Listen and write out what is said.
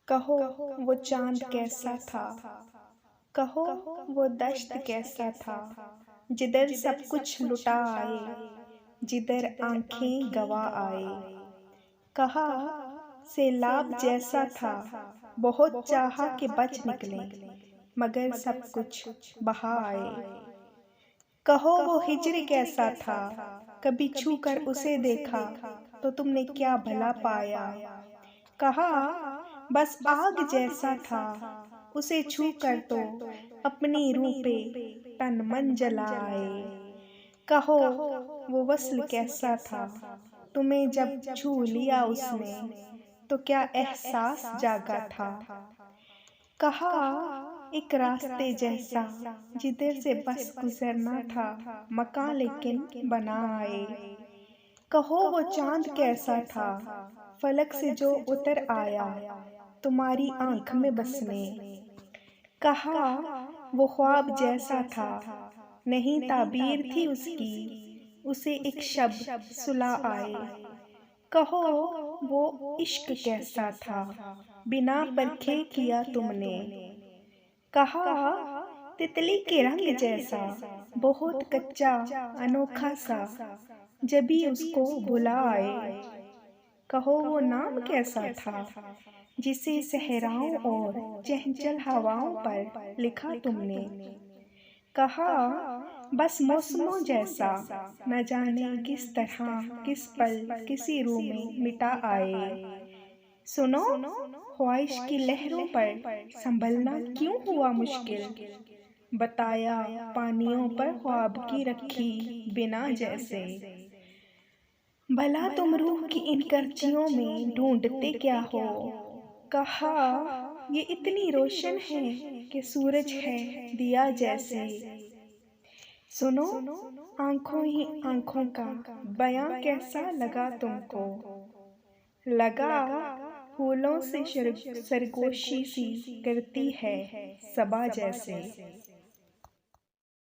कहो वो चांद कैसा था, कहो वो दश्त कैसा था, जिधर सब कुछ लुटा आए, जिधर आंखें गवा आए। कहा सैलाब जैसा था, बहुत चाहा कि बच निकले, मगर सब कुछ बहा आए। कहो वो हिज्र कैसा था, कभी छू कर उसे देखा तो तुमने क्या भला पाया। कहा बस आग जैसा था, उसे छू कर तो अपनी रूह पे तन मन जलाए। कहो वो वस्ल कैसा था, तुम्हें जब छू लिया उसने तो क्या एहसास जागा था। कहा एक रास्ते जैसा, जिधर से बस गुजरना था, मकान लेकिन बना आए। कहो वो चांद कैसा था, फलक से जो उतर आया तुम्हारी आंख में बसने। कहा वो ख्वाब जैसा था, नहीं ताबीर थी उसकी, उसे एक शब्द सुला आए। कहो वो इश्क कैसा था, बिना परखे किया तुमने। कहा तितली के रंग जैसा, बहुत कच्चा अनोखा सा, जभी उसको बुला आए। कहो वो नाम कैसा था, जिसे सहराओं और चंचल हवाओं पर लिखा तुमने। कहा बस मौसमों जैसा, न जाने किस तरह किस पल किसी रूह में मिटा आए। सुनो ख्वाहिश की लहरों पर संभलना क्यों हुआ मुश्किल, बताया पानियों पर ख्वाब की रखी बिना जैसे। भला तुम रूह की इन करचियों में ढूंढते क्या हो। कहा ये इतनी रोशन है कि सूरज है दिया जैसे। सुनो आंखों ही आंखों का बयां कैसा लगा तुमको। लगा फूलों से सरगोशी सी करती है सबा जैसे।